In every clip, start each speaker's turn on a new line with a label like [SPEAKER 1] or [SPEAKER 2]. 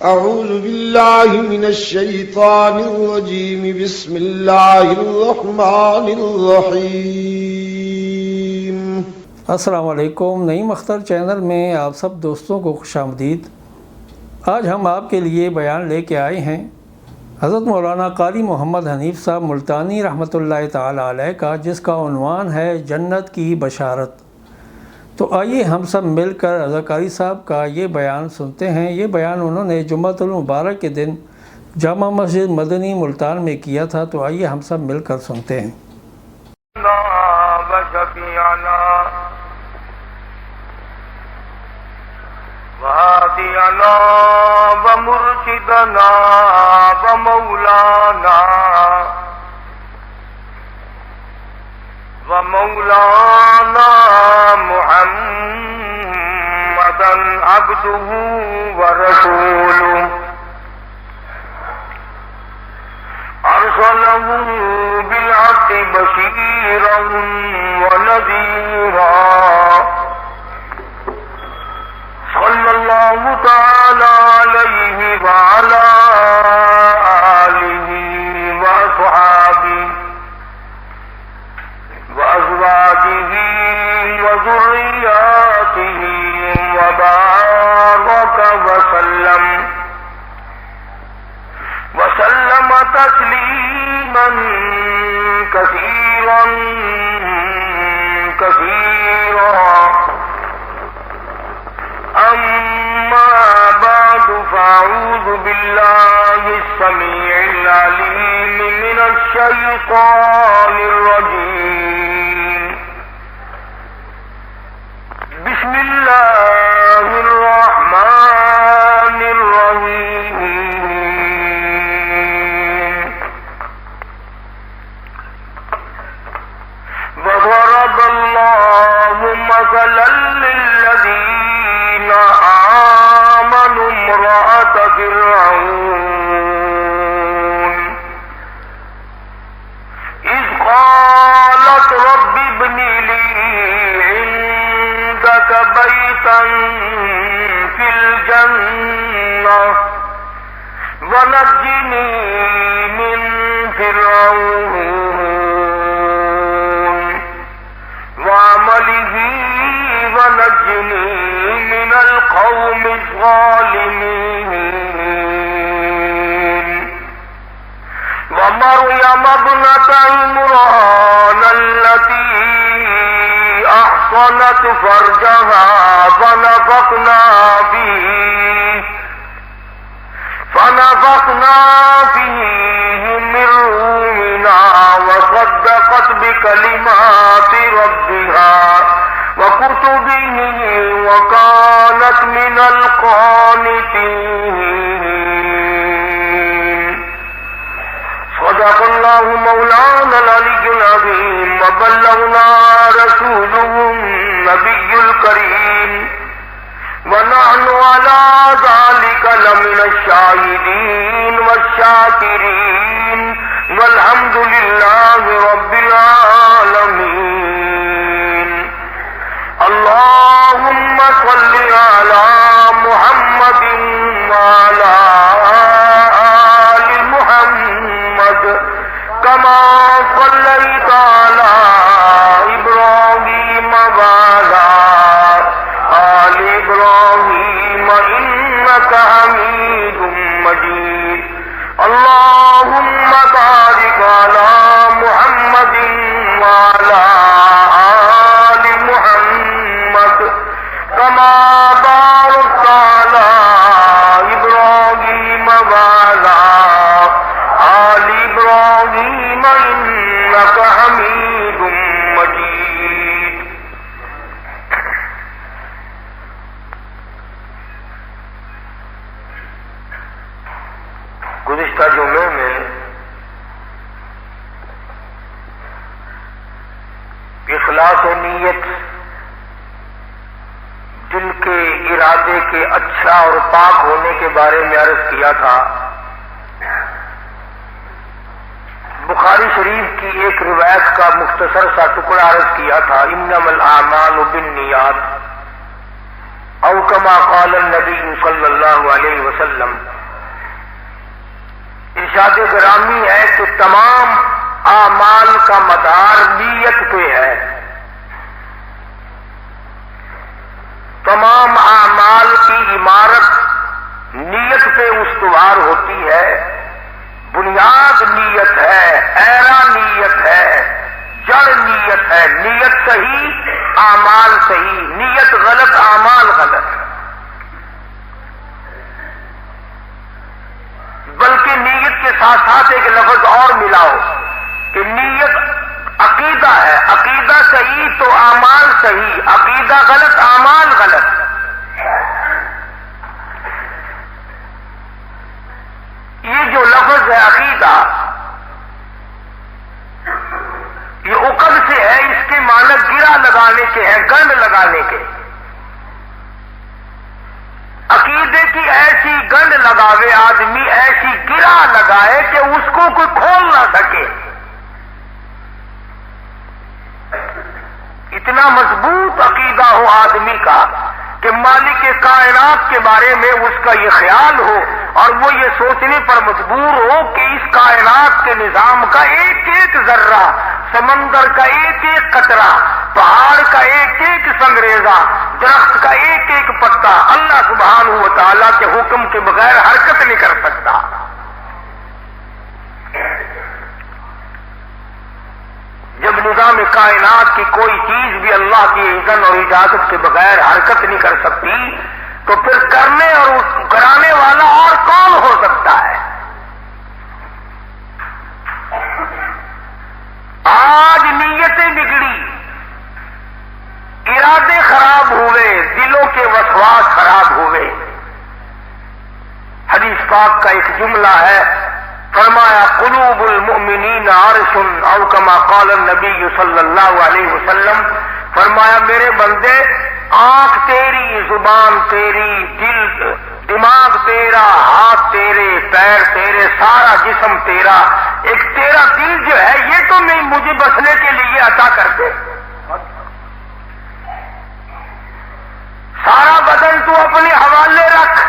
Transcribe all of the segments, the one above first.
[SPEAKER 1] أعوذ بالله من الشيطان الرجيم بسم الله الرحمن الرحيم.
[SPEAKER 2] السلام علیکم. نعیم اختر چینل میں آپ سب دوستوں کو خوش آمدید. آج ہم آپ کے لیے بیان لے کے آئے ہیں حضرت مولانا قاری محمد حنیف صاحب ملتانی رحمۃ اللہ تعالی علیہ کا، جس کا عنوان ہے جنت کی بشارت. تو آئیے ہم سب مل کر حضرت قاری صاحب کا یہ بیان سنتے ہیں. یہ بیان انہوں نے جمعۃ المبارک کے دن جامع مسجد مدنی ملتان میں کیا تھا. تو آئیے ہم سب مل کر سنتے ہیں.
[SPEAKER 3] وهادينا ومرشدنا ومولانا محمدا عبده ورسوله أرسله بالحق بشيرا ونذيرا صلى الله تعالى عليه وعلى آله وأصحابه وأزواجه وذرياته وبارك وسلم تسليما كثيرا كثيرا. أما بعد فأعوذ بالله السميع العليم من الشيطان الرجيم. بسم الله الرحمن الرحيم. وضرب الله مثلا للذين آمنوا امرأة فرعون إذ قالت رب ابن لي عندك بيتا في الجنة ونجني من فرعون وعمله ونجني من القوم الظالمين. ومريم ابنة عمران التي أحصنت فرجها فنفخنا فيه من روحنا وصدقت بكلمات ربها وكتبه وكانت من القانتين. صدق الله مولانا العلي العظيم وبلغنا رسوله النبي الكريم ونحن على ذلك لمن الشاهدين والشاكرين والحمد لله رب العالمين. اللهم صل على محمد وعلى آل محمد كما صليت على إبراهيم وعلى آل إبراهيم إنك حميد مجيد. اللهم بارك على محمد وعلى آل محمد كما باركت على إبراهيم وعلى آل إبراهيم إنك حميد مجيد. گزشتہ جمعے میں اخلاص نیت، دل کے ارادے کے اچھا اور پاک ہونے کے بارے میں عرض کیا تھا. بخاری شریف کی ایک روایت کا مختصر سا ٹکڑا عرض کیا تھا. انما الاعمال بالنیات او کما قال النبی صلی اللہ علیہ وسلم. ارشاد گرامی ہے کہ تمام اعمال کا مدار نیت پہ ہے. تمام اعمال کی عمارت نیت پہ استوار ہوتی ہے. بنیاد نیت ہے، ایرا نیت ہے، جڑ نیت ہے. نیت صحیح، اعمال صحیح. نیت غلط، اعمال غلط. بلکہ نیت کے ساتھ ساتھ ایک لفظ اور ملاؤ کہ نیت عقیدہ ہے. عقیدہ صحیح تو اعمال صحیح، عقیدہ غلط، اعمال غلط. یہ جو لفظ ہے عقیدہ، یہ عقد سے ہے. اس کے معنی گرا لگانے کے ہیں، گنڈ لگانے کے. عقیدے کی ایسی گنڈ لگاوے آدمی، ایسی گرا لگائے کہ اس کو کوئی کھول نہ سکے. اتنا مضبوط عقیدہ ہو آدمی کا کہ مالک کائنات کے بارے میں اس کا یہ خیال ہو اور وہ یہ سوچنے پر مجبور ہو کہ اس کائنات کے نظام کا ایک ایک ذرہ، سمندر کا ایک ایک قطرہ، پہاڑ کا ایک ایک سنگریزہ، درخت کا ایک ایک پتا اللہ سبحانہ و تعالیٰ کے حکم کے بغیر حرکت نہیں کر سکتا. جب نظام کائنات کی کوئی چیز بھی اللہ کی اذن اور اجازت کے بغیر حرکت نہیں کر سکتی تو پھر کرنے اور کرانے والا اور کون ہو سکتا ہے؟ آج نیتیں بگڑی، ارادے خراب ہوئے، دلوں کے وسواس خراب ہوئے. حدیث پاک کا ایک جملہ ہے، فرمایا قلوب المؤمنین عرش او کما قال النبی صلی اللہ علیہ وسلم. فرمایا میرے بندے، آنکھ تیری، زبان تیری، دل، دماغ تیرا، ہاتھ تیرے، پیر تیرے، سارا جسم تیرا. ایک تیرا دل جو ہے یہ تو نہیں مجھے بسنے کے لیے عطا کر دے. سارا بدن تو اپنے حوالے رکھ،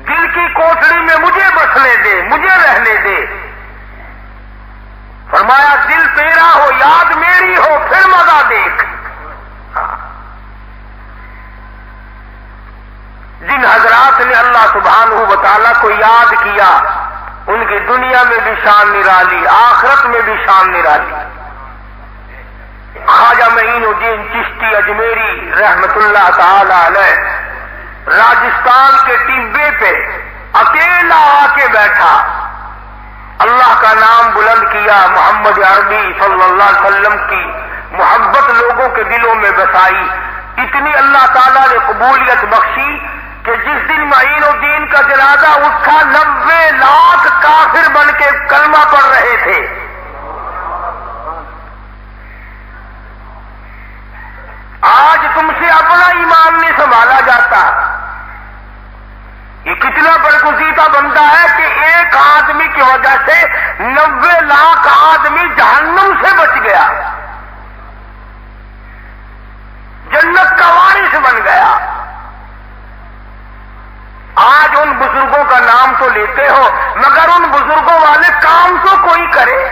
[SPEAKER 3] دل کی کوٹڑی میں مجھے بسنے دے، مجھے رہنے دے. فرمایا دل تیرا ہو، یاد میری ہو، پھر مزہ دیکھ. جن حضرات نے اللہ سبحانہ و تعالیٰ کو یاد کیا ان کی دنیا میں بھی شان نرالی، آخرت میں بھی شان نرالی. خواجہ معین الدین چشتی اجمیری رحمت اللہ تعالی علیہ راجستھان کے ٹیبے پہ اکیلا آ کے بیٹھا، اللہ کا نام بلند کیا، محمد عربی صلی اللہ علیہ وسلم کی محبت لوگوں کے دلوں میں بسائی. اتنی اللہ تعالیٰ نے قبولیت بخشی کہ جس دن معین الدین کا جنازہ اٹھا 90 لاکھ کافر بن کے کلمہ پڑھ رہے تھے. آج تم سے اپنا ایمان نہیں سنبھالا جاتا. یہ کتنا برگزیدہ بندہ ہے کہ ایک آدمی کی وجہ سے 90 لاکھ آدمی جہنم سے بچ گیا، جنت کا وارث بن گیا. آج ان بزرگوں کا نام تو لیتے ہو مگر ان بزرگوں والے کام تو کوئی کرے.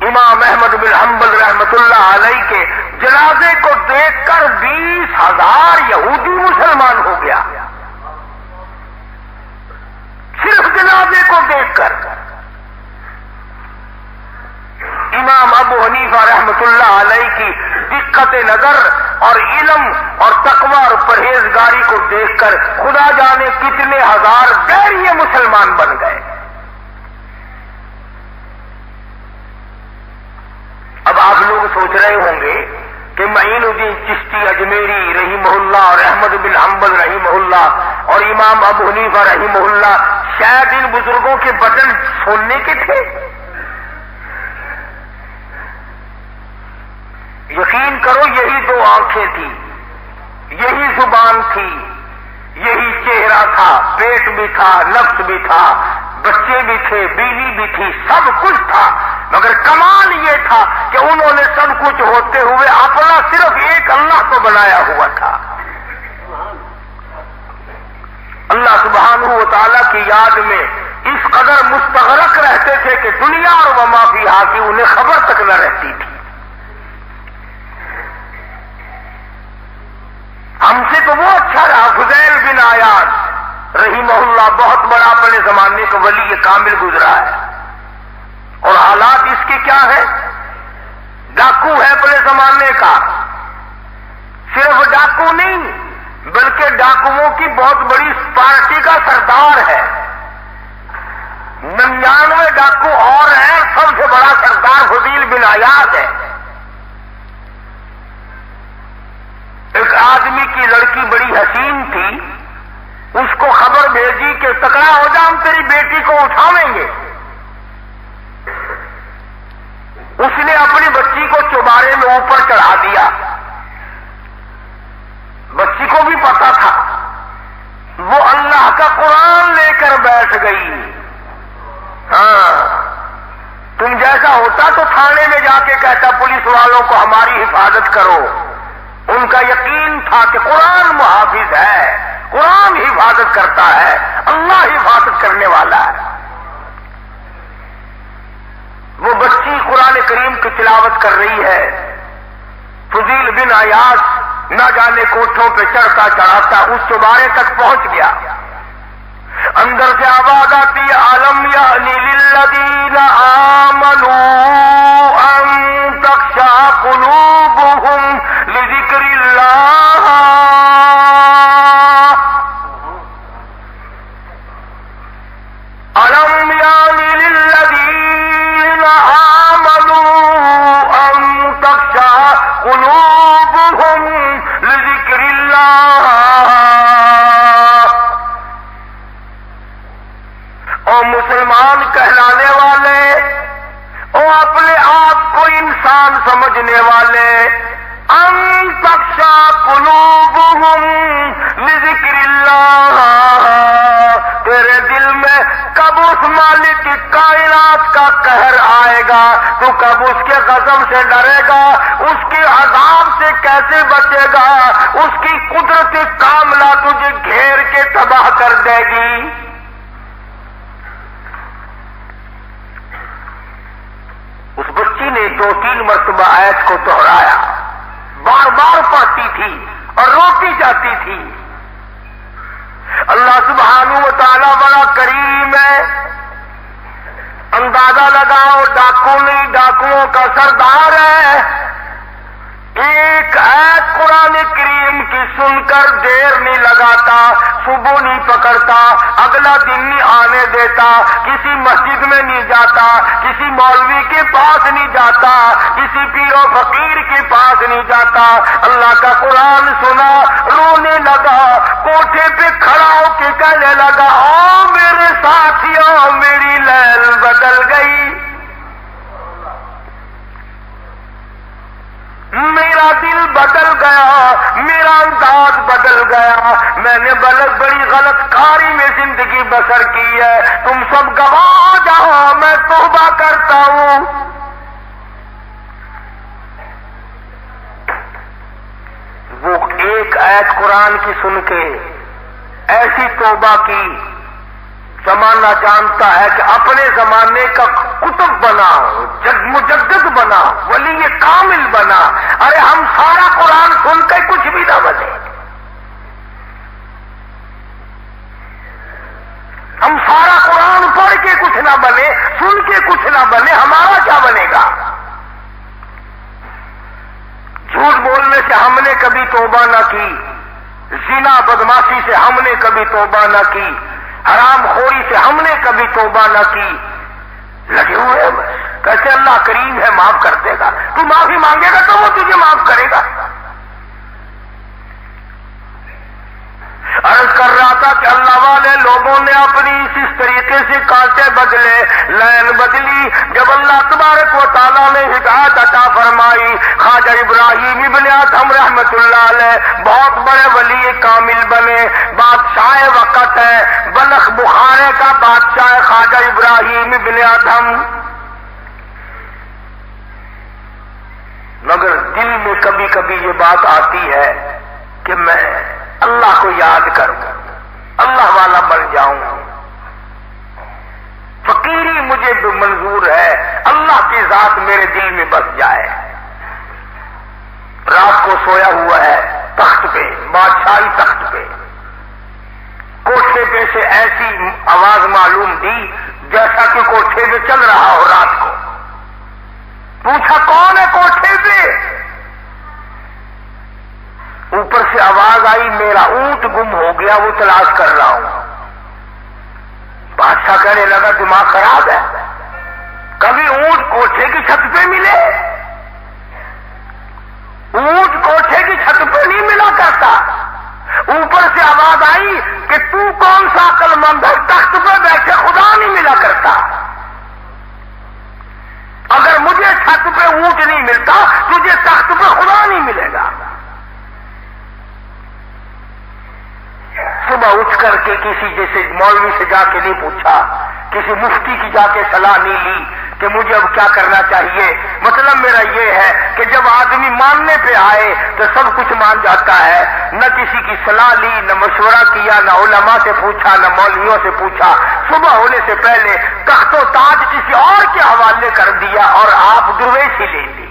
[SPEAKER 3] امام احمد بن حنبل رحمت اللہ علیہ کے جنازے کو دیکھ کر 20,000 یہودی مسلمان ہو گیا، صرف جنازے کو دیکھ کر. امام ابو حنیفہ رحمت اللہ علیہ کی دقت نظر اور علم اور تقوی اور پرہیزگاری کو دیکھ کر خدا جانے کتنے ہزار غیریہ مسلمان بن گئے. اب آپ لوگ سوچ رہے ہوں گے کہ معین الدین چشتی اجمیری رحمہ اللہ اور احمد بن حنبل رحمہ اللہ اور امام ابو حنیفہ رحمہ اللہ شاید ان بزرگوں کے بٹن سننے کے تھے. یقین کرو یہی 2 آنکھیں تھی، یہی زبان تھی، یہی چہرہ تھا، پیٹ بھی تھا، نفس بھی تھا، بچے بھی تھے، بیوی بھی تھی، سب کچھ تھا. مگر کمال یہ تھا کہ انہوں نے سب کچھ ہوتے ہوئے اپنا صرف ایک اللہ کو بنایا ہوا تھا. اللہ سبحانہ و تعالیٰ کی یاد میں اس قدر مستغرق رہتے تھے کہ دنیا اور وما فیہا کی انہیں خبر تک نہ رہتی تھی. ہم سے تو وہ اچھا رہا. فضیل بن عیاض رحمہ اللہ بہت بڑا اپنے زمانے کا ولی کامل گزرا ہے، اور حالات اس کے کیا ہے؟ ڈاکو ہے اپنے زمانے کا. صرف ڈاکو نہیں بلکہ ڈاکوؤں کی بہت بڑی پارٹی کا سردار ہے. 99 ڈاکو اور ہیں، سب سے بڑا سردار فضیل بن عیاض ہے. ایک آدمی کی لڑکی بڑی حسین تھی، اس کو خبر بھیجی کہ تکڑا ہو جا، ہم تیری بیٹی کو اٹھاویں گے. اس نے اپنی بچی کو چوبارے میں اوپر چڑھا دیا. بچی کو بھی پتا تھا. وہ اللہ کا قرآن لے کر بیٹھ گئی. ہاں، تم جیسا ہوتا تو تھانے میں جا کے کہتا پولیس والوں کو ہماری حفاظت کرو. ان کا یقین تھا کہ قرآن محافظ ہے، قرآن حفاظت کرتا ہے، اللہ حفاظت کرنے والا ہے. وہ بچی قرآن کریم کی تلاوت کر رہی ہے. فضیل بن عیاض نہ جانے کوٹھوں پہ چڑھتا چڑھاتا اس چوبارے تک پہنچ گیا. اندر سے آواز آتی ہے، عالم یعنی للذین آمنوا ان تخشع قلوبهم لذکر اللہ. علم یعنی للذین آمنوا ان تخشع قلوبهم لذکر اللہ. اور مسلمان کہلانے والے اور اپنے آپ کو انسان سمجھنے والے، ان تخشع قلوبهم لذکر اللہ. تیرے دل میں کب اس مالک کی کائنات کا قہر آئے گا، تو کب اس کے غضب سے ڈرے گا، اس کے عذاب سے کیسے بچے گا. اس کی قدرت کاملہ تجھے گھیر کے تباہ کر دے گی. اس بچی نے 2-3 مرتبہ آیت کو دہرایا، بار بار پڑھتی تھی اور روتی جاتی تھی. اللہ سبحانہ و تعالیٰ بڑا کریم ہے. اندازہ لگاؤ، ڈاکو نہیں، ڈاکوؤں کا سردار ہے. ایک آیت قرآن کریم کی سن کر دیر نہیں لگاتا، صبح نہیں پکڑتا، اگلا دن نہیں آنے دیتا، کسی مسجد میں نہیں جاتا، کسی مولوی کے پاس نہیں جاتا، کسی پیر و فقیر کے پاس نہیں جاتا. اللہ کا قرآن سنا، رونے لگا، کوٹھے پہ کھڑا ہو کے کہنے لگا، او میرے ساتھیوں، میری لیل بدل گئی، میرا دل بدل گیا، میرا انداز بدل گیا. میں نے بڑی غلط کاری میں زندگی بسر کی ہے. تم سب گواہ جاؤ، میں توبہ کرتا ہوں. وہ ایک آیت قرآن کی سن کے ایسی توبہ کی. زمانہ جانتا ہے کہ اپنے زمانے کا کتب بنا، مجدد بنا، ولی کامل بنا. ارے ہم سارا قرآن سن کے کچھ بھی نہ بنے، ہم سارا قرآن پڑھ کے کچھ نہ بنے، سن کے کچھ نہ بنے، ہمارا کیا بنے گا؟ جھوٹ بولنے سے ہم نے کبھی توبہ نہ کی، زنا بدماشی سے ہم نے کبھی توبہ نہ کی، حرام خوری سے ہم نے کبھی توبہ نہ کی. لگے ہوئے کیسے اللہ کریم ہے، معاف کر دے گا. تو معافی مانگے گا تو وہ تجھے معاف کرے گا. عرض کر رہا تھا کہ اللہ والے لوگوں نے اپنی اس طریقے سے کانٹے بدلے، لین بدلی. جب اللہ تبارک و تعالیٰ نے ہدایت عطا فرمائی، خواجہ ابراہیم ابن ادہم رحمت اللہ علیہ بہت بڑے ولی کامل بنے. بادشاہ وقت ہے، بلخ بخارے کا بادشاہ خواجہ ابراہیم ابن ادہم. مگر دل میں کبھی کبھی یہ بات آتی ہے کہ میں اللہ کو یاد کروں. اللہ والا بادشاہی تخت پہ. کوٹھے پہ سے ایسی آواز معلوم دی جیسا کہ کوٹھے پہ چل رہا ہو رات کو. پوچھا کون ہے کوٹھے پہ؟ اوپر سے آواز آئی میرا اونٹ گم ہو گیا وہ تلاش کر رہا ہوں. بادشاہ کہنے لگا دماغ خراب ہے، کبھی اونٹ کوٹھے کی چھت پہ ملے؟ اونٹ کوٹھے کی چھت پہ نہیں ملا کرتا. اوپر سے آواز آئی کہ تو کون سا عقل مند ہے، تخت پہ بیٹھے خدا نہیں ملا کرتا. اگر مجھے چھت پہ اونٹ نہیں ملتا تجھے تخت پہ خدا نہیں ملے گا. صبح اٹھ کر کے کسی جیسے مولوی سے جا کے نہیں پوچھا، کسی مفتی کی جا کے صلاح نہیں لی کہ مجھے اب کیا کرنا چاہیے. مطلب میرا یہ ہے کہ جب آدمی ماننے پہ آئے تو سب کچھ مان جاتا ہے. نہ کسی کی صلاح لی، نہ مشورہ کیا، نہ علماء سے پوچھا، نہ مولویوں سے پوچھا. صبح ہونے سے پہلے تخت و تاج کسی اور کے حوالے کر دیا اور آپ درویش ہی لے لی.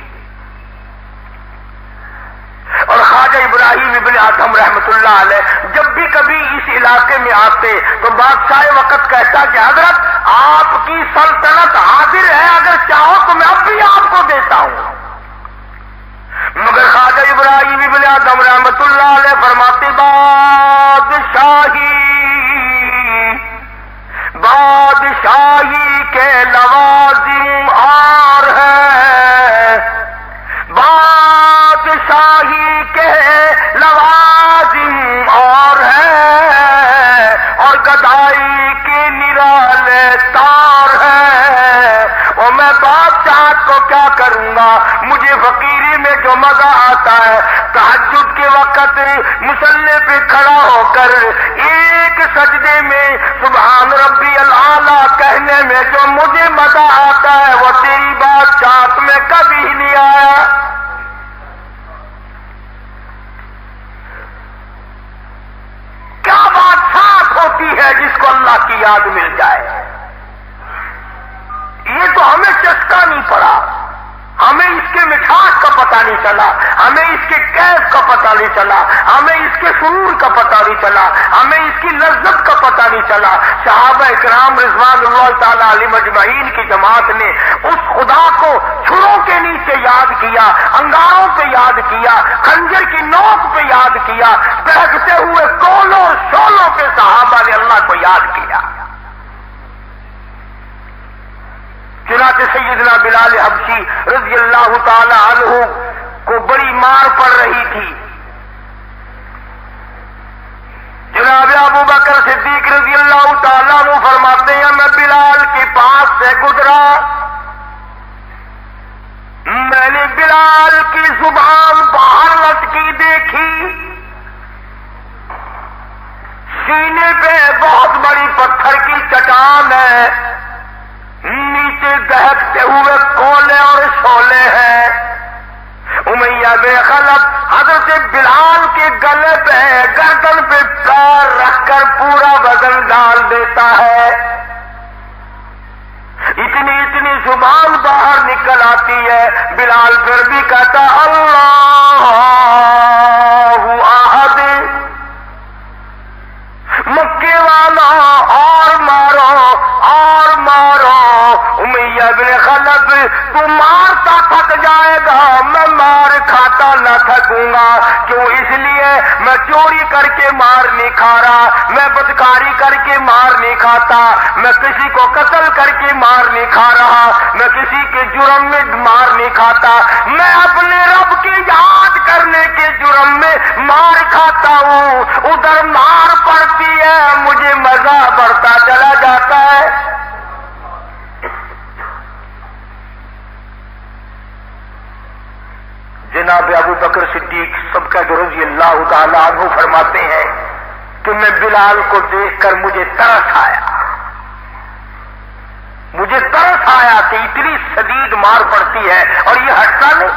[SPEAKER 3] اور خواجہ ابراہیم ابن ادہم رحمت اللہ علیہ جب بھی کبھی اس علاقے میں آتے تو بادشاہ وقت کہتا کہ حضرت آپ کی سلطنت حاضر ہے، اگر چاہو تو میں اب بھی آپ کو دیتا ہوں. مگر خواجہ ابراہیم ابن ادہم رحمت اللہ علیہ فرماتے بادشاہی کے لوازم اور ہیں، بادشاہی کے لوازم اور ہیں، اور گدائی کے نرالے تار ہیں. اور میں بادشاہ کو کیا کروں گا؟ مجھے فقیری میں جو مزہ آتا ہے تہجد کے وقت مصلی پہ کھڑا ہو کر ایک سجدے میں سبحان ربی الاعلیٰ کہنے میں جو مجھے مزہ آتا ہے وہ تیری بادشاہت میں کبھی ہی نہیں آیا. کیا بادشاہت ہوتی ہے جس کو اللہ کی یاد مل جائے؟ یہ تو ہمیں چسکا نہیں پڑا، ہمیں اس کے مٹھاس کا پتہ نہیں چلا، ہمیں اس کے کیف کا پتہ نہیں چلا، ہمیں اس کے سرور کا پتہ نہیں چلا، ہمیں اس کی لذت کا پتہ نہیں چلا. صحابہ اکرام رضوان اللہ تعالی علیہم اجمعین کی جماعت نے اس خدا کو چھروں کے نیچے یاد کیا، انگاروں پہ یاد کیا، خنجر کی نوک پہ یاد کیا، بہکتے ہوئے کولوں شولوں پہ صحابہ نے اللہ کو یاد کیا. چنانچہ سیدنا بلال حبشی رضی اللہ تعالی عنہ کو بڑی مار پڑ رہی تھی. جناب ابو بکر صدیق رضی اللہ تعالیٰ عنہ فرماتے ہیں میں بلال کے پاس سے گزرا، میں نے بلال کی زبان باہر لٹکی دیکھی، سینے پہ بہت بڑی پتھر کی چٹان ہے، نیچے دہکتے ہوئے کولے اور شولے ہیں. امیہ بن خلف حضرت بلال کے گلے پہ گردن پہ پیر رکھ کر پورا وزن ڈال دیتا ہے. اتنی اتنی زبان باہر نکل آتی ہے، بلال پھر بھی کہتا اللہ احد، مکے والا اور مارو اور مارو. امیہ بن خلف تو مارتا تھک جائے گا، میں مار کھاتا نہ تھکوں گا. کیوں؟ اس لیے میں چوری کر کے مار نہیں کھا رہا، میں بدکاری کر کے مار نہیں کھاتا، میں کسی کو قتل کر کے مار نہیں کھا رہا، میں کسی کے جرم میں مار نہیں کھاتا، میں اپنے رب کی یاد کرنے کے جرم میں مار کھاتا ہوں. ادھر مار پڑتی ہے، مجھے مزہ بڑھتا چلا جاتا ہے. جناب ابو بکر صدیق سب کا رضی اللہ تعالی عنہ فرماتے ہیں کہ میں بلال کو دیکھ کر مجھے ترس آیا کہ اتنی شدید مار پڑتی ہے اور یہ ہٹتا نہیں.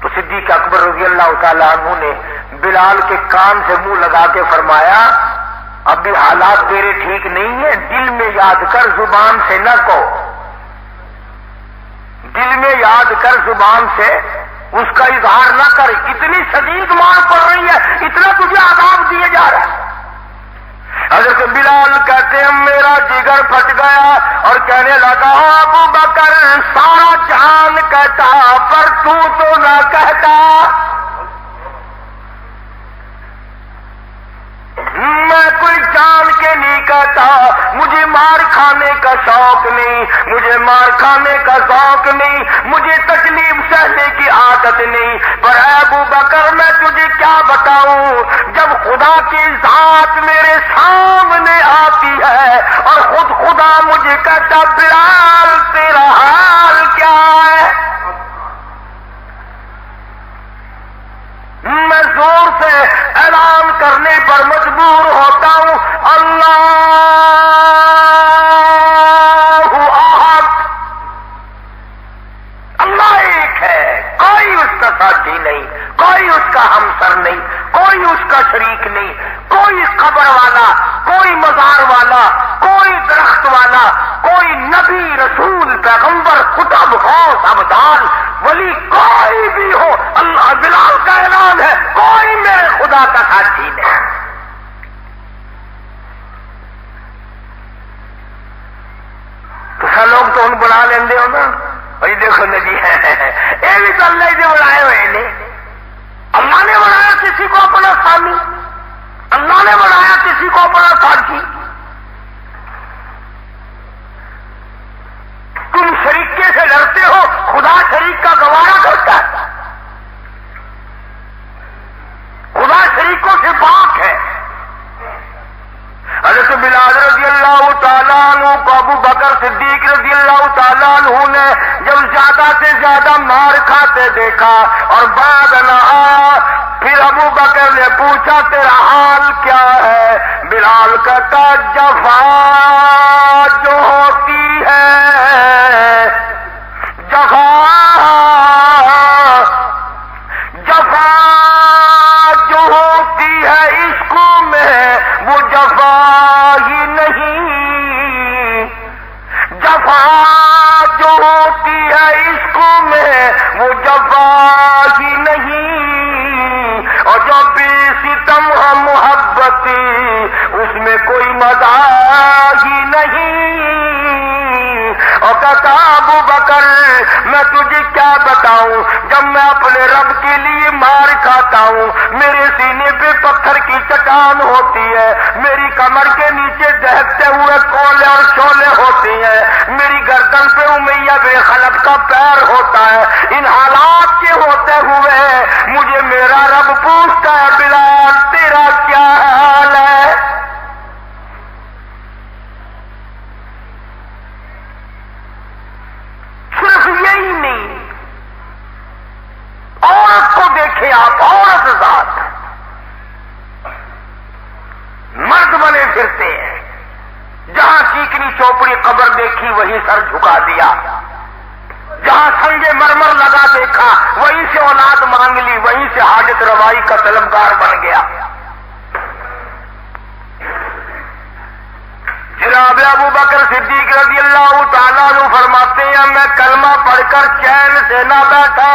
[SPEAKER 3] تو صدیق اکبر رضی اللہ تعالی عنہ نے بلال کے کان سے منہ لگا کے فرمایا ابھی حالات تیرے ٹھیک نہیں ہیں، دل میں یاد کر زبان سے نہ کہو، دل میں یاد کر زبان سے، اس کا اظہار نہ کر، اتنی شدید مار پڑ رہی ہے، اتنا تجھے عذاب دیے جا رہا ہے۔ حضرت بلال کہتے ہیں میرا جگر پھٹ گیا اور کہنے لگا ابو بکر سارا جہان کہتا پر تو نہ کہتا، میں کوئی جان کے نہیں کہتا، مجھے مار کھانے کا شوق نہیں، مجھے مار کھانے کا ذوق نہیں، مجھے تکلیف سہنے کی عادت نہیں، پر اے ابو بکر میں تجھے کیا بتاؤں، جب خدا کی ذات میرے سامنے آتی ہے اور خود خدا مجھے کہتا بلال تیرا حال کیا ہے، میں زور سے اعلان کرنے پر مجبور ہوتا ہوں اللہ احد، اللہ ایک ہے، کوئی اس کا ساتھی نہیں، کوئی اس کا ہمسر نہیں، کوئی اس کا شریک نہیں، کوئی قبر والا، کوئی مزار والا، کوئی درخت والا، کوئی نبی رسول پیغمبر کتب غوث ابدال ولی کوئی بھی ہو، اللہ بلال کا اعلان ہے کوئی میرے خدا کا ساتھی نہیں۔ تو لوگ تو ان بنا لیندے ہو نا، بھائی دیکھو ندی یہ بھی تو اللہ نے بنائے ہوئے نے، اللہ نے بنایا کسی کو اپنا سامی، اللہ نے بنایا کسی کو اپنا ساتھی، تم شریکے سے ڈرتے ہو، خدا شریک کا گوارا کرتا ہے، خدا شریکوں سے پاک ہے۔ حضرت بلال رضی اللہ تعالیٰ عنہ کو ابو بکر صدیق رضی اللہ تعالیٰ عنہ نے جب زیادہ سے زیادہ مار کھاتے دیکھا اور بعد نہ آیا، پھر ابو بکر نے پوچھا تیرا حال کیا ہے، بلال کہتا جفا جو ہوتی ہے، جفا جو ہوتی ہے عشق میں وہ جفا ہی نہیں، جفا جو ہوتی ہے عشق میں وہ جفا ہی نہیں، اور جو بھی ستم ہے محبتی اس میں کوئی مزہ ہی نہیں۔ اور کہتا ابو بکر میں تجھے کیا بتاؤں، جب میں اپنے رب کے لیے مار کھاتا ہوں میرے سینے پہ پتھر کی چٹان ہوتی ہے، میری کمر کے نیچے دہتے ہوئے کولے اور شولے ہوتے ہیں، میری گردن پہ امیہ بن خلف کا پیر ہوتا ہے، ان حالات کے ہوتے ہوئے مجھے میرا رب پوچھتا ہے بلال تیرا کیا حال ہے۔ صرف یہی نہیں، عورت کو دیکھیں آپ، عورت ذات مرد بنے پھرتے ہیں، جہاں چیکنی چوپڑی قبر دیکھی وہیں سر جھکا دیا، جہاں سنگ مرمر لگا دیکھا وہیں سے اولاد مانگ لی، وہیں سے حاجت روائی کا طلبگار بن گیا۔ جناب ابو بکر صدیق رضی اللہ تعالیٰ عنہ فرماتے ہیں میں کلمہ پڑھ کر چین سے نہ بیٹھا،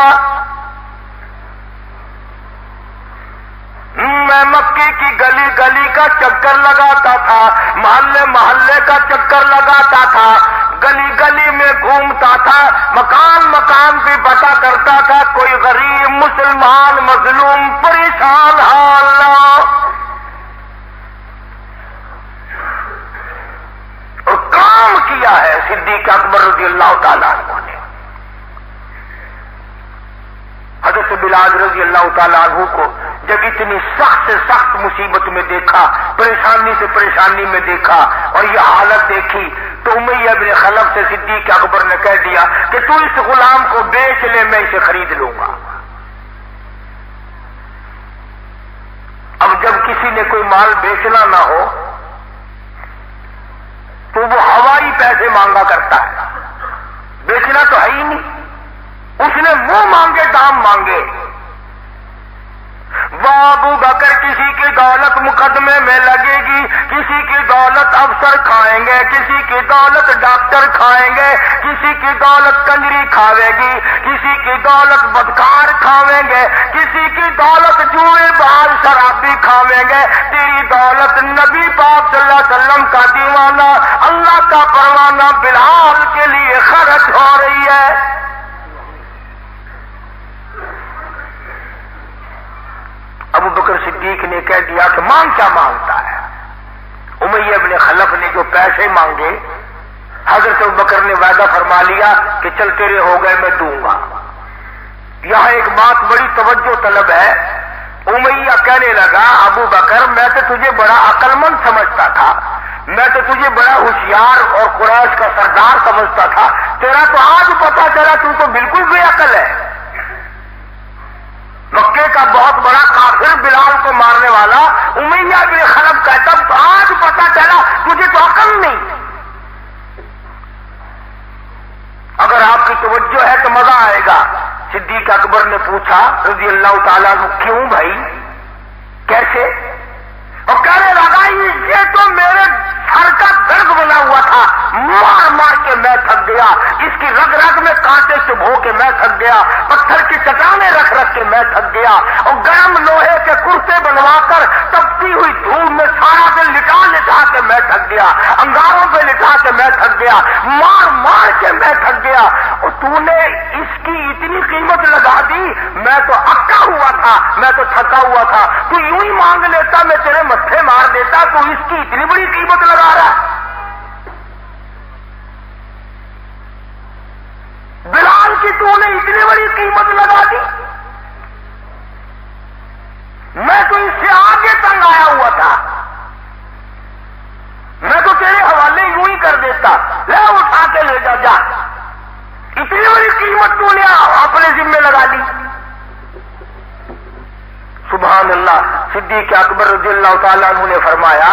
[SPEAKER 3] میں مکے کی گلی گلی کا چکر لگاتا تھا، محلے محلے کا چکر لگاتا تھا، گلی گلی میں گھومتا تھا، مکان مکان پہ پتہ کرتا تھا کوئی غریب مسلمان مظلوم پریشان حال نہ ہو، اور کام کیا ہے صدیق اکبر رضی اللہ تعالیٰ عنہ نے۔ حضرت بلال رضی اللہ تعالیٰ عنہ کو جب اتنی سخت سے سخت مصیبت میں دیکھا، پریشانی سے پریشانی میں دیکھا اور یہ حالت دیکھی تو امیہ بن خلف سے صدیق اکبر نے کہہ دیا کہ تو اس غلام کو بیچ لے میں اسے خرید لوں گا۔ اب جب کسی نے کوئی مال بیچنا نہ ہو تو وہ ہوائی پیسے مانگا کرتا ہے، بیچنا تو ہے ہی نہیں، اس نے منہ مانگے دام مانگے، وہ ابو بکر کسی کی دولت مقدمے میں لگے گی، کسی کی دولت افسر کھائیں گے، کسی کی دولت ڈاکٹر کھائیں گے، کسی کی دولت کنجری کھاوے گی، کسی کی دولت بدکار کھاویں گے، کسی کی دولت جوئے بال شرابی کھاویں گے، تیری دولت نبی پاک صلی اللہ علیہ وسلم کا دیوانہ اللہ کا پروانہ بلال کے لیے خرچ ہو رہی ہے۔ ابو بکر صدیق نے کہہ دیا کہ مانگ کیا مانگتا ہے؟ امیہ بن خلف نے جو پیسے مانگے، حضرت ابو بکر نے وعدہ فرما لیا کہ چل تیرے ہو گئے میں دوں گا۔ یہاں ایک بات بڑی توجہ طلب ہے، امیہ کہنے لگا ابو بکر میں تو تجھے بڑا عقل مند سمجھتا تھا، میں تو تجھے بڑا ہوشیار اور قریش کا سردار سمجھتا تھا، تیرا تو آج پتا چلا تو بالکل بے عقل ہے۔ مکے کا بہت بڑا کافر بلال کو مارنے والا امیہ بن خلف کہتا تو آج پتا چلا تجھے تو عقل نہیں۔ اگر آپ کی توجہ ہے تو مزہ آئے گا۔ صدیق اکبر نے پوچھا رضی اللہ تعالیٰ عنہ کیوں بھائی کیسے؟ اور کہنے لگا یہ تو میرے سر کا درد بنا ہوا تھا، مار مار کے میں تھک گیا، اس کی رگ رگ میں کانٹے چبھو کے میں تھک گیا، پتھر کی چٹانیں رکھ رکھ کے میں تھک گیا، اور گرم لوہے کے کرتے بنوا کر تپتی ہوئی دھوپ میں سارا دن لٹا لٹا کے میں تھک گیا، انگاروں پہ لٹا کے میں تھک گیا، مار مار کے میں تھک گیا، اور تو نے اس کی اتنی قیمت لگا دی، میں تو اکا ہوا تھا، میں تو تھکا ہوا تھا، تو یوں ہی مانگ لیتا میں تیرے متھے مار دیتا، تو اس کی اتنی بڑی قیمت لگا رہا۔ بلال کی تو نے اتنی بڑی قیمت لگا دی، میں تو اس سے آگے تنگ آیا ہوا تھا، میں تو تیرے حوالے یوں ہی کر دیتا، لے اٹھا کے لے جا جا، اتنی بڑی قیمت تو نے اپنے ذمہ لگا دی۔ سبحان اللہ۔ صدیق اکبر رضی اللہ تعالیٰ عنہ نے فرمایا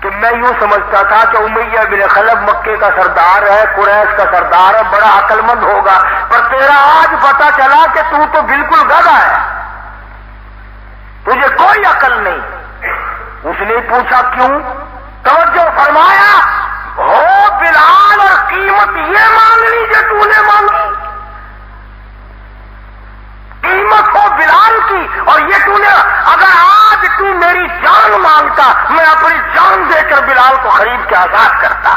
[SPEAKER 3] کہ میں یوں سمجھتا تھا کہ امیہ بن خلف مکے کا سردار ہے، قریش کا سردار ہے، بڑا عقل مند ہوگا، پر تیرا آج پتا چلا کہ تو بالکل گدھا ہے، تجھے کوئی عقل نہیں۔ اس نے پوچھا کیوں؟ توجہ فرمایا ہو بلال اور قیمت یہ مانگنی جو تو نے مانگی، قیمت ہو بلال کی، اور یہ تو نے اگر آج تو میری جان مانگتا میں اپنی جان دے کر بلال کو خرید کے آزاد کرتا۔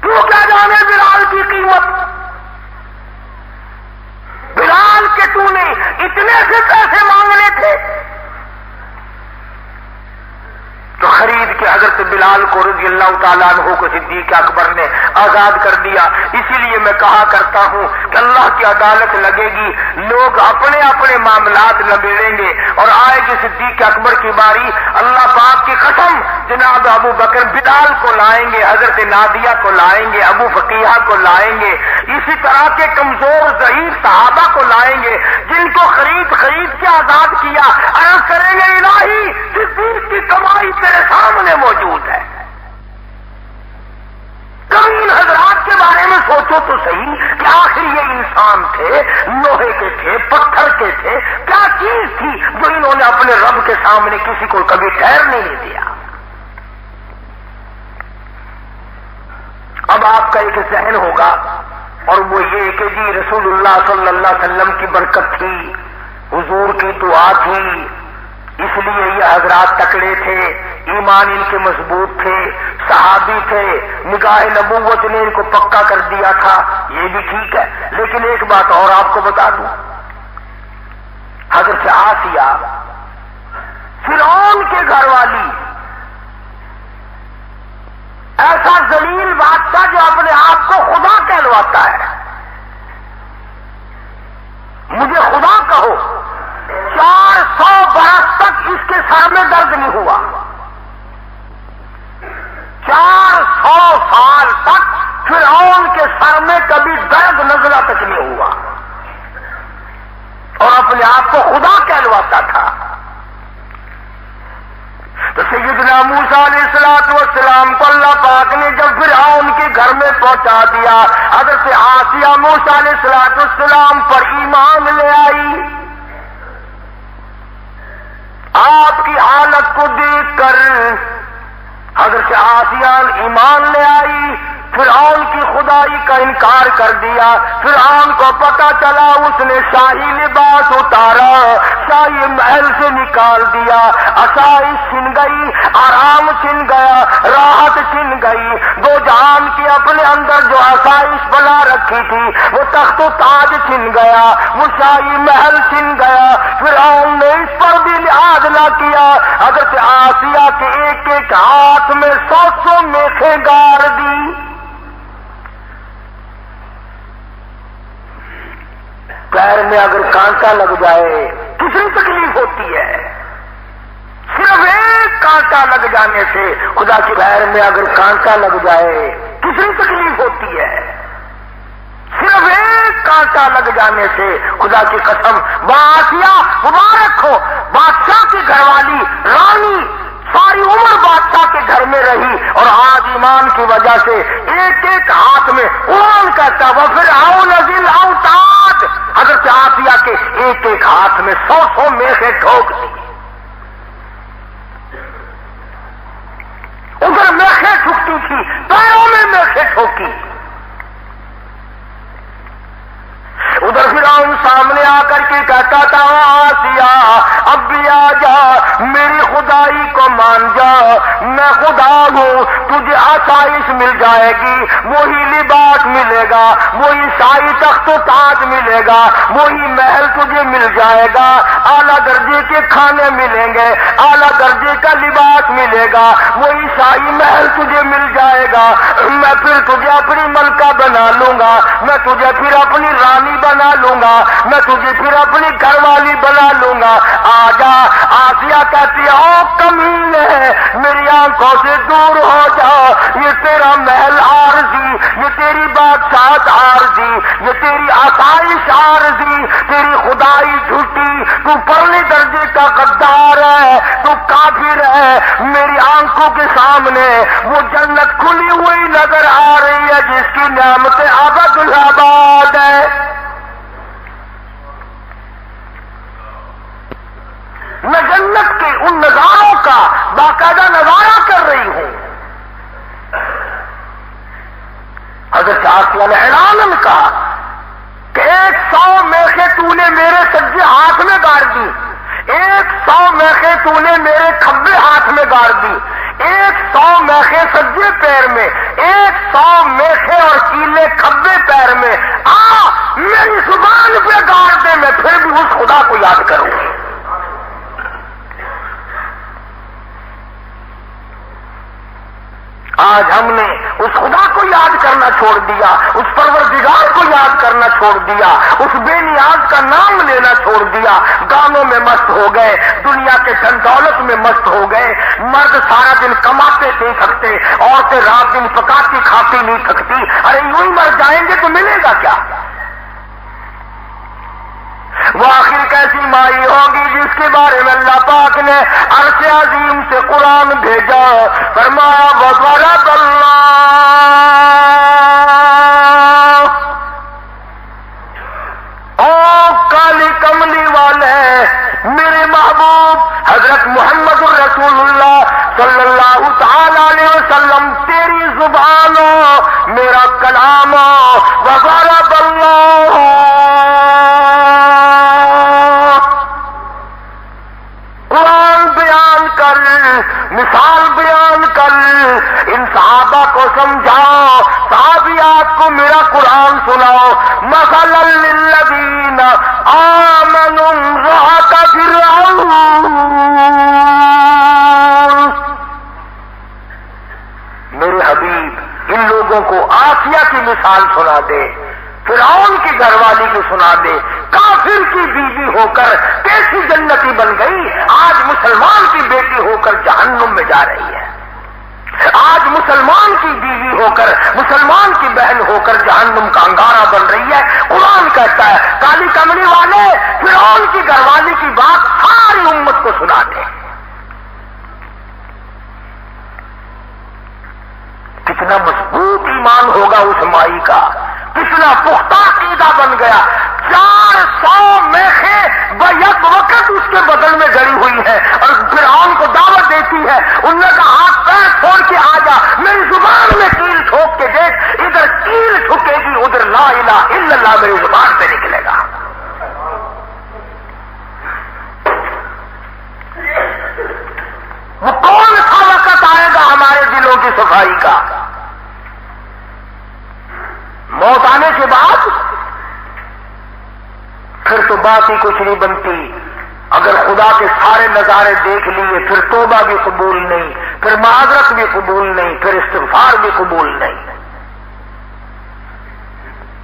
[SPEAKER 3] تو کیا جانے بلال کی قیمت؟ بلال کے تو نے اتنے سے پیسے مانگنے تھے تو خرید کے حضرت بلال کو رضی اللہ تعالیٰ عنہ کو صدیق اکبر نے آزاد کر دیا۔ اسی لیے میں کہا کرتا ہوں کہ اللہ کی عدالت لگے گی، لوگ اپنے اپنے معاملات نبیڑیں گے اور آئے گی صدیق اکبر کی باری، اللہ پاک کی قسم جناب ابو بکر بلال کو لائیں گے، حضرت نادیہ کو لائیں گے، ابو فقیہ کو لائیں گے، اسی طرح کے کمزور ضعیف صحابہ کو لائیں گے جن کو خرید کے آزاد کیا، عرض کریں گے الہی صدیق کی کمائی تیرے سامنے موجود ہے۔ کبھی ان حضرات کے بارے میں سوچو تو صحیح کہ آخر یہ انسان تھے، لوہے کے تھے، پتھر کے تھے، کیا چیز تھی جو انہوں نے اپنے رب کے سامنے کسی کو کبھی ٹھہرنے نہیں دیا۔ اب آپ کا ایک ذہن ہوگا اور وہ یہ کہ جی رسول اللہ صلی اللہ علیہ وسلم کی برکت تھی، حضور کی دعا تھی، اس لیے یہ حضرات تکڑے تھے، ایمان ان کے مضبوط تھے، صحابی تھے، نگاہ نبوت نے ان کو پکا کر دیا تھا، یہ بھی ٹھیک ہے، لیکن ایک بات اور آپ کو بتا دوں، حضرت آسیہ فرعون کے گھر والی، ایسا ذلیل بادشاہ جو اپنے آپ کو خدا کہلواتا ہے، مجھے خدا کہو، 400 برس تک اس کے سر میں درد نہیں ہوا، 400 سال تک فرعون کے سر میں کبھی درد نزلہ تک نہیں ہوا، اور اپنے آپ کو خدا کہلواتا تھا۔ تو سیدنا موسیٰ علیہ السلام کو اللہ پاک نے جب فرعون کے گھر میں پہنچا دیا، حضرت آسیہ موسیٰ علیہ السلام پر ایمان لے آئی، کر حضرت آسیہ ایمان لے آئی، فرعون کی خدائی کا انکار کر دیا۔ فرعون کو پتہ چلا، اس نے شاہی لباس اتارا، شاہی محل سے نکال دیا، آسائش چھن گئی، آرام چھن گیا، راحت چھن گئی۔ دو جہان کی اپنے اندر جو آسائش بنا رکھی تھی وہ تخت و تاج چھن گیا، وہ شاہی محل چھن گیا۔ فرعون نے اس پر بھی لحاظ نہ کیا، حضرت آسیہ کے ایک ایک ہاتھ میں 100 میخیں گاڑ دی۔ پیر میں اگر کانٹا لگ جائے کتنی تکلیف ہوتی ہے، صرف ایک کانٹا لگ جانے سے، خدا کے پیر میں اگر کانٹا لگ جائے کتنی تکلیف ہوتی ہے، صرف ایک کانٹا لگ جانے سے، خدا کی قسم۔ آسیہ مبارک ہو، بادشاہ کی گھر والی رانی ساری عمر بادشاہ کے گھر میں رہی، اور آج ایمان کی وجہ سے ایک ایک ہاتھ میں قرآن کہتا ہے وَفِرْعَوْنَ ذِي الْأَوْتَادِ، حضرت آسیہ کے ایک ایک ہاتھ میں 100 میخیں ٹھوک دی۔ ادھر میخیں ٹھکتی تھی، پیروں میں میخیں ٹھوکی۔ ادھر فرعون سامنے آ کر کے کہتا تھا آسیہ اب بھی آ جا، میری خدائی کو مان جا، میں خدا ہوں، تجھے آسائش مل جائے گی، وہی لباس ملے گا، وہی شاہی تخت و تاج ملے گا، وہی محل تجھے مل جائے گا، اعلیٰ درجے کے کھانے ملیں گے، اعلیٰ درجے کا لباس ملے گا، وہی شاہی محل تجھے مل جائے گا، میں پھر تجھے اپنی ملکہ بنا لوں گا، میں تجھے پھر اپنی رانی بنا لوں گا، میں تجھے پھر اپنی گھر والی بنا لوں گا، آ جا۔ آسیہ کہتی ہے او کمینے، میری آنکھوں سے دور ہو جا، یہ تیرا محل عارضی، یہ تیری بادشاہت عارضی، یہ تیری آسائش عارضی، تیری خدائی جھوٹی، تو پرلے درجے کا غدار ہے، تو کافر ہے۔ میری آنکھوں کے سامنے وہ جنت کھلی ہوئی نظر آ رہی ہے جس کی نعمتیں ابد الآباد ہے۔ میں جنت کے ان نظاروں کا باقاعدہ نظارہ کر رہی ہوں۔ حضرت آسیہ نے اعلان کہا کہ 100 میخیں تو نے میرے سجے ہاتھ میں گاڑ دی، 100 میخیں تو نے میرے کھبے ہاتھ میں گاڑ دی، 100 میخیں سجے پیر میں، 100 میخیں اور کیلے کھبے پیر میں، میری زبان پہ گاڑ دے، میں پھر بھی اس خدا کو یاد کروں گی۔ آج ہم نے اس خدا کو یاد کرنا چھوڑ دیا، اس پروردگار کو یاد کرنا چھوڑ دیا، اس بے نیاز کا نام لینا چھوڑ دیا، گانوں میں مست ہو گئے، دنیا کے دھن دولت میں مست ہو گئے۔ مرد سارا دن کماتے نہیں تھکتے، عورتیں رات دن پکاتی کھاتی نہیں تھکتی، ارے یوں ہی مر جائیں گے تو ملے گا کیا؟ وہ آخر کیسی مائی ہوگی جس کے بارے میں اللہ پاک نے عرش عظیم سے قرآن بھیجا، فرمایا وَضَرَبَ اللَّهُ او کالی کملی والے میرے محبوب حضرت محمد الرسول اللہ صلی اللہ تعالی علیہ وسلم، تیری زبانوں میرا کلام وَضَرَبَ اللَّهُ، مثال بیان کر، ان صحابہ کو سمجھاؤ، صحابیات کو میرا قرآن سناؤ۔ مثلا للذین آمنوا امرأۃ فرعون، میرے حبیب ان لوگوں کو آسیہ کی مثال سنا دے، فرعون کی گھر والی کو سنا دے، کافر کی بیوی ہو کر کیسی جنتی بن گئی، آج مسلمان کی بیٹی ہو کر جہنم میں جا رہی ہے، آج مسلمان کی بیوی ہو کر، مسلمان کی بہن ہو کر جہنم کا انگارہ بن رہی ہے۔ قرآن کہتا ہے کالی کملی والے فرعون کی گھر والی کی بات ساری امت کو سنا دے۔ کتنا مضبوط ایمان ہوگا اس مائی کا، کتنا پختہ عقیدہ بن گیا۔ 400 میخیں بیک وقت اس کے بدن میں گڑی ہوئی ہے، اور فرعون کو دعوت دیتی ہے. انہوں نے کہا ہاتھ پیر چھوڑ کے آ جا, میری زبان میں کیل ٹھوک کے دیکھ, ادھر کیل ٹھکے گی ادھر لا الہ الا اللہ میری زبان پہ نکلے گا. وہ کون سا وقت آئے گا ہمارے دلوں کی صفائی کا؟ موت آنے کے بعد پھر تو بات ہی کچھ نہیں بنتی. اگر خدا کے سارے نظارے دیکھ لیے پھر توبہ بھی قبول نہیں, پھر معذرت بھی قبول نہیں, پھر استغفار بھی قبول نہیں.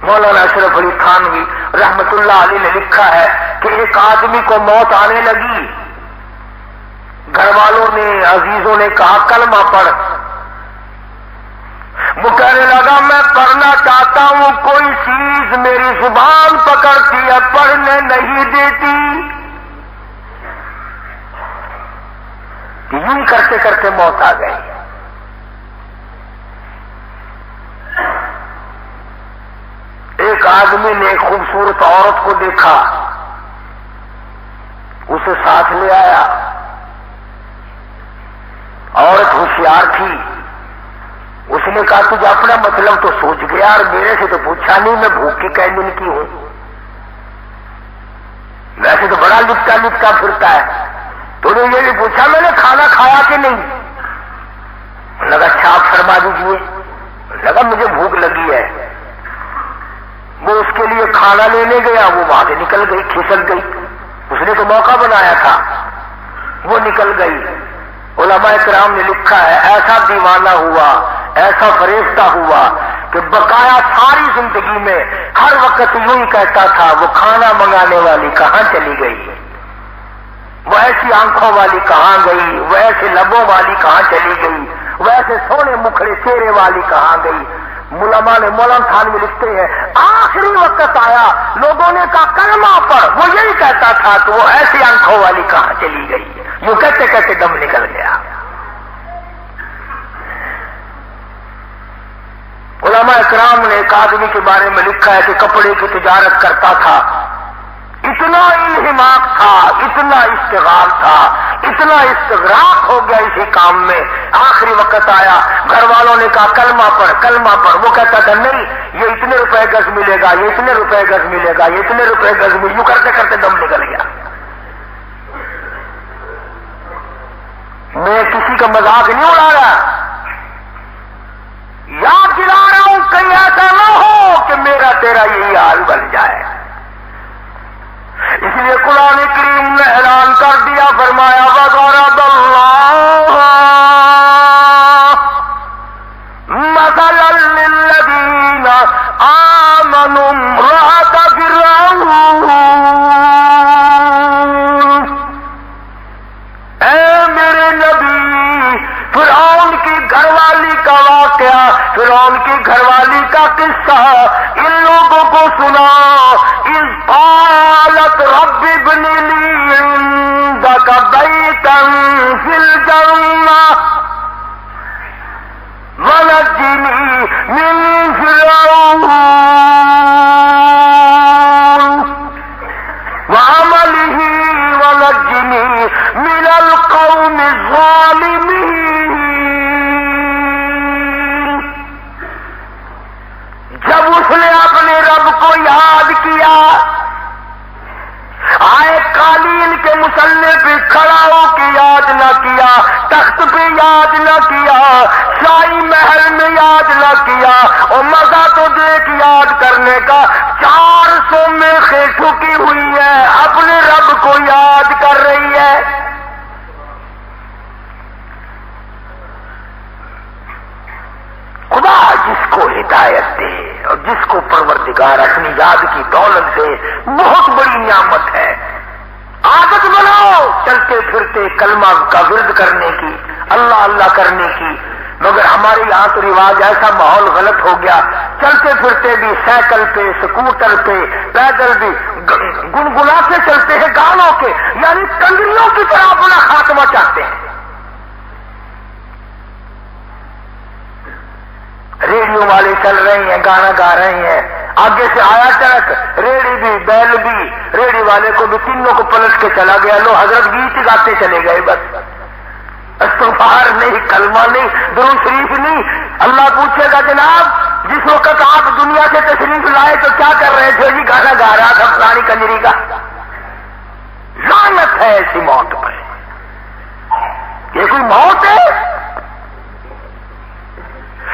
[SPEAKER 3] مولانا اشرف علی تھانوی رحمت اللہ علیہ نے لکھا ہے کہ ایک آدمی کو موت آنے لگی, گھر والوں نے عزیزوں نے کہا کلمہ پڑھ. وہ کہنے لگا میں پڑھنا چاہتا ہوں, کوئی چیز میری زبان پکڑتی ہے پڑھنے نہیں دیتی. یوں کرتے کرتے موت آ گئی. ایک آدمی نے ایک خوبصورت عورت کو دیکھا, اسے ساتھ لے آیا. عورت ہوشیار تھی, اس نے کہا تجھے اپنا مطلب تو سوچ گیا اور میرے سے تو پوچھا نہیں, میں بھوک کے کئی دن کی ہوں, ویسے تو بڑا لپٹا لپٹا پھرتا ہے, تو نے یہ بھی پوچھا میں نے کھانا کھایا کہ نہیں. لگا اچھا آپ فرما دیجیے. لگا مجھے بھوک لگی ہے. وہ اس کے لیے کھانا لینے گیا, وہ وہاں سے نکل گئی, کھسک گئی. اس نے تو موقع بنایا تھا, وہ نکل گئی. علماء کرام نے لکھا ہے ایسا دیوانہ ہوا, ایسا فریفتہ ہوا کہ بقایا ساری زندگی میں ہر وقت یوں ہی کہتا تھا وہ کھانا منگانے والی کہاں چلی گئی, وہ ایسی آنکھوں والی کہاں گئی, وہ ایسے لبوں والی کہاں چلی گئی, وہ ایسے سونے مکھڑے چہرے والی کہاں گئی. علماء نے مولانا تھانوی لکھتے ہیں آخری وقت آیا, لوگوں نے کہا کلمہ پڑھ, وہ یہی کہتا تھا کہ وہ ایسی آنکھوں والی کہاں چلی گئی. یوں کہتے کہتے دم نکل گیا. علماء کرام نے ایک آدمی کے بارے میں لکھا ہے کہ کپڑے کی تجارت کرتا تھا, اتنا انہماک تھا, اتنا اشتغال تھا, اتنا استغراق ہو گیا اسی کام میں. آخری وقت آیا, گھر والوں نے کہا کلمہ پڑھ کلمہ پڑھ. وہ کہتا تھا نہیں یہ اتنے روپے گز ملے گا, یہ اتنے روپے گز ملے گا, یہ اتنے روپے گز ملے. یوں کرتے کرتے دم نکل گیا. میں کسی کا مذاق نہیں اڑا رہا, یاد دلا رہا ہوں کہیں ایسا نہ ہو کہ میرا تیرا یہی حال بن جائے. اس لیے قرآن کریم نے اعلان کر دیا, فرمایا وَضَرَبَ اللَّهُ مَثَلًا لِّلَّذِينَ آمَنُوا امْرَأَتَ فِرْعَوْنَ. اے میرے نبی, فرعون کی گھر والی کا واقعہ, فرعون کی گھر والی کا قصہ ان لوگوں کو سنا. اذ قالت رب ابن لي عندك بيتا في الجنة ونجني من فرعون وعمله ونجني من القوم الظالمين. جب اس نے اپنے رب کو یاد کیا, آئے قالین کے مسلے پہ کھڑا ہو کے یاد نہ کیا, تخت پہ یاد نہ کیا, شاہی محل میں یاد نہ کیا, اور مزہ تو دیکھ یاد کرنے کا. 400 میخیں ٹھکی ہوئی ہے, اپنے رب کو یاد کر رہی ہے. خدا جس کو ہدایت دے اور جس کو پروردگار اپنی یاد کی دولت دے بہت بڑی نعمت ہے. عادت بناؤ چلتے پھرتے کلمہ کا ورد کرنے کی, اللہ اللہ کرنے کی. مگر ہمارے یہاں تو رواج ایسا ماحول غلط ہو گیا, چلتے پھرتے بھی سائیکل پہ, سکوٹر پہ, پیدل بھی گنگناتے چلتے ہیں گانوں کے, یعنی کنجریوں کی طرح اپنا خاتمہ چاہتے ہیں. ریڈیو والے چل رہے ہیں, گانا گا رہے ہیں, آگے سے آیا ٹرک, ریڑھی بھی بیل بھی, ریڑھی والے کو بھی تینوں کو پلٹ کے چلا گیا. لو حضرت گیت گاتے چلے گئے. بس استغفار نہیں، کلمہ نہیں، درود شریف نہیں. اللہ پوچھے گا جناب جس وقت آپ دنیا سے تشریف لائے تو کیا کر رہے تھے؟ جی گانا گا رہا تھا فلانی کنجری کا. لعنت ہے ایسی موت پر. یہ کوئی موت ہے؟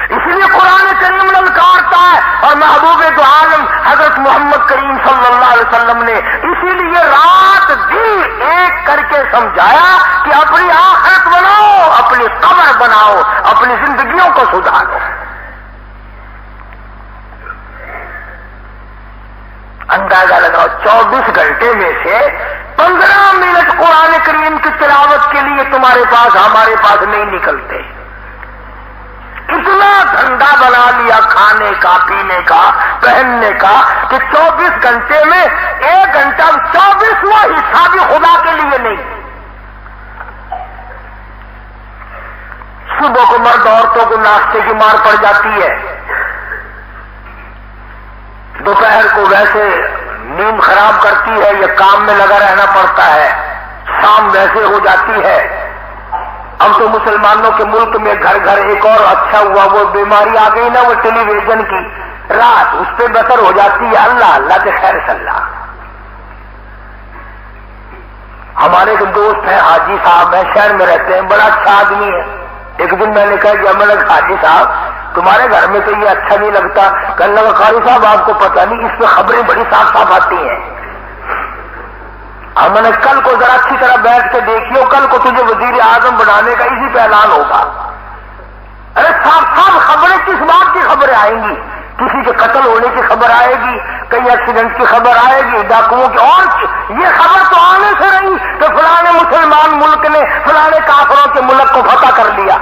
[SPEAKER 3] اس لیے قرآن کریم للکارتا ہے اور محبوب دو عالم حضرت محمد کریم صلی اللہ علیہ وسلم نے اسی لیے رات دن ایک کر کے سمجھایا کہ اپنی آخرت بناؤ، اپنی قبر بناؤ، اپنی زندگیوں کو سدھارو. اندازہ لگاؤ 24 گھنٹے میں سے 15 منٹ قرآن کریم کی تلاوت کے لیے تمہارے پاس ہمارے پاس نہیں نکلتے. اتنا دھندا بنا لیا کھانے کا، پینے کا، پہننے کا کہ 24 گھنٹے میں 1 گھنٹہ 24واں حصہ بھی خدا کے لیے نہیں. صبح کو مرد عورتوں کو ناشتے کی مار پڑ جاتی ہے، دوپہر کو ویسے نیند خراب کرتی ہے یا کام میں لگا رہنا پڑتا ہے، شام ویسے ہو جاتی ہے. اب تو مسلمانوں کے ملک میں گھر گھر ایک اور اچھا ہوا، وہ بیماری آ گئی نا، وہ ٹیلی ویژن کی، رات اس پہ بسر ہو جاتی ہے. اللہ کے خیر صلاح. ہمارے ایک دوست ہیں حاجی صاحب ہیں، شہر میں رہتے ہیں، بڑا اچھا آدمی ہے. ایک دن میں نے کہا کہ امن حاجی صاحب تمہارے گھر میں تو یہ اچھا نہیں لگتا. کہنے لگا قاری صاحب آپ کو پتہ نہیں اس پہ خبریں بڑی صاف صاف آتی ہیں. ہم نے کل کو ذرا اچھی طرح بیٹھ کے دیکھیو، کل کو تجھے وزیر اعظم بنانے کا اسی پہ اعلان ہوگا. ارے صاف صاف خبریں کس بات کی خبریں آئیں گی؟ کسی کے قتل ہونے کی خبر آئے گی، کئی ایکسیڈنٹ کی خبر آئے گی، ڈاکوؤں کی، اور یہ خبر تو آنے سے رہی کہ فلانے مسلمان ملک نے فلانے کافروں کے ملک کو فتح کر لیا.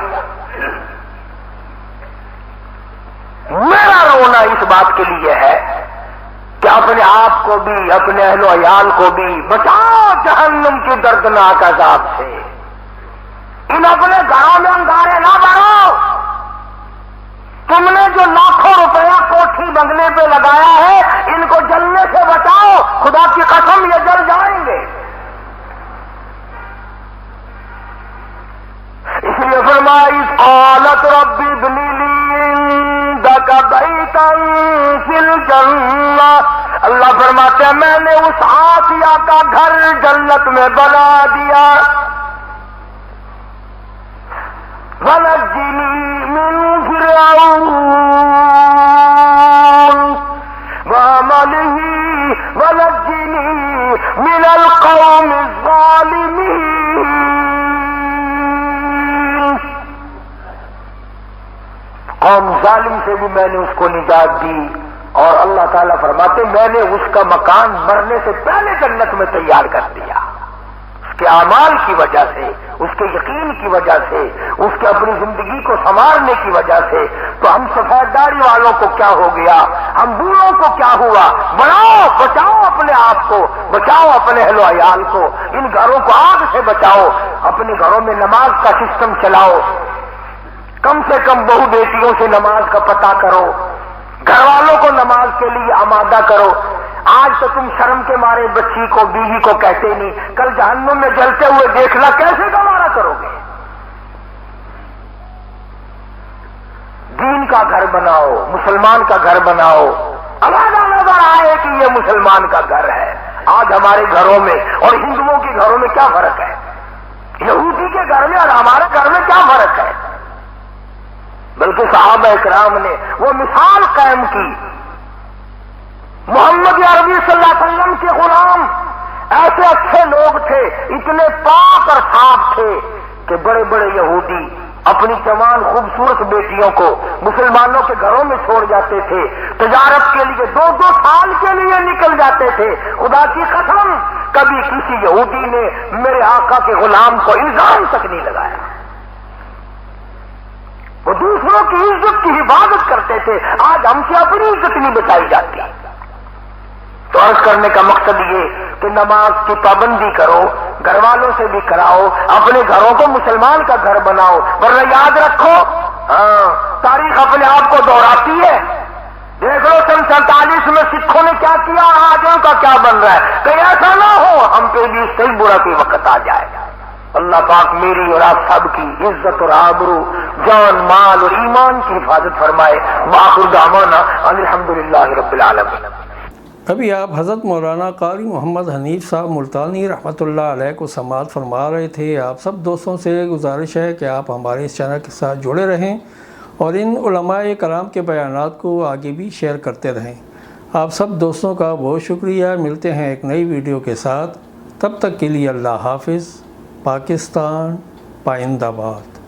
[SPEAKER 3] میرا رونا اس بات کے لیے ہے کہ اپنے آپ کو بھی، اپنے اہل و عیال کو بھی بچاؤ جہنم کی دردناک عذاب سے. ان اپنے گھروں میں انگارے نہ بڑھو. تم نے جو لاکھوں روپیہ کوٹھی بنگلے پہ لگایا ہے ان کو جلنے سے بچاؤ. خدا کی قسم یہ جل جائیں گے. اس لیے فرمائی قالت ربی ابنی لی عندک بیتا فی الجنہ. اللہ فرماتے ہیں میں نے اس آسیہ کا گھر جنت میں بنا دیا. وَنَجِّنِي مِن فِرْعَوْنَ وَعَمَلِهِ وَنَجِّنِي مِنَ الْقَوْمِ الظَّالِمِينَ. قوم ظالم سے بھی میں نے اس کو نجات دی. اور اللہ تعالیٰ فرماتے میں نے اس کا مکان مرنے سے پہلے جنت میں تیار کر دیا. اس کے اعمال کی وجہ سے، اس کے یقین کی وجہ سے، اس کے اپنی زندگی کو سنوارنے کی وجہ سے. تو ہم سفید داڑھی والوں کو کیا ہو گیا، ہم بوڑھوں کو کیا ہوا؟ بچاؤ اپنے آپ کو، بچاؤ اپنے اہل و عیال کو. ان گھروں کو آگ سے بچاؤ. اپنے گھروں میں نماز کا سسٹم چلاؤ. کم سے کم بہو بیٹیوں سے نماز کا پتہ کرو. گھر والوں کو نماز کے لیے آمادہ کرو. آج تو تم شرم کے مارے بچی کو، بیوی کو کہتے نہیں، کل جہنم میں جلتے ہوئے دیکھنا کیسے گوارا کرو گے؟ دین کا گھر بناؤ، مسلمان کا گھر بناؤ. علیحدہ نظر آئے کہ یہ مسلمان کا گھر ہے. آج ہمارے گھروں میں اور ہندوؤں کے گھروں میں کیا فرق ہے؟ یہودی کے گھر میں اور ہمارے گھر میں کیا فرق ہے؟ بلکہ صحابہ اکرام نے وہ مثال قائم کی. محمد عربی صلی اللہ علیہ وسلم کے غلام ایسے اچھے لوگ تھے، اتنے پاک اور صاف تھے کہ بڑے بڑے یہودی اپنی جوان خوبصورت بیٹیوں کو مسلمانوں کے گھروں میں چھوڑ جاتے تھے. تجارت کے لیے 2-2 سال کے لیے نکل جاتے تھے. خدا کی قسم کبھی کسی یہودی نے میرے آقا کے غلام کو الزام تک نہیں لگایا. وہ دوسروں کی عزت کی حفاظت کرتے تھے. آج ہم سے اپنی عزت نہیں بچائی جاتی. تو عرض کرنے کا مقصد یہ کہ نماز کی پابندی کرو، گھر والوں سے بھی کراؤ، اپنے گھروں کو مسلمان کا گھر بناؤ. ورنہ یاد رکھو تاریخ اپنے آپ کو دہراتی ہے. دیکھ لو 47 میں سکھوں نے کیا کیا اور آج ان کا کیا بن رہا ہے. کہیں ایسا نہ ہو ہم پہ بھی صحیح برا کوئی وقت آ جائے. اللہ پاک میری اور آپ سب کی عزت اور آبرو، جان، مال اور ایمان کی حفاظت فرمائے۔ وآخر دعوانا ان الحمدللہ رب العالمین۔
[SPEAKER 2] ابھی آپ حضرت مولانا قاری محمد حنیف صاحب ملتانی رحمۃ اللہ علیہ کو سماعت فرما رہے تھے۔ آپ سب دوستوں سے گزارش ہے کہ آپ ہمارے اس چینل کے ساتھ جڑے رہیں اور ان علماء کرام کے بیانات کو آگے بھی شیئر کرتے رہیں۔ آپ سب دوستوں کا بہت شکریہ۔ ملتے ہیں ایک نئی ویڈیو کے ساتھ، تب تک کے لیے اللہ حافظ۔ پاکستان پائندہ باد۔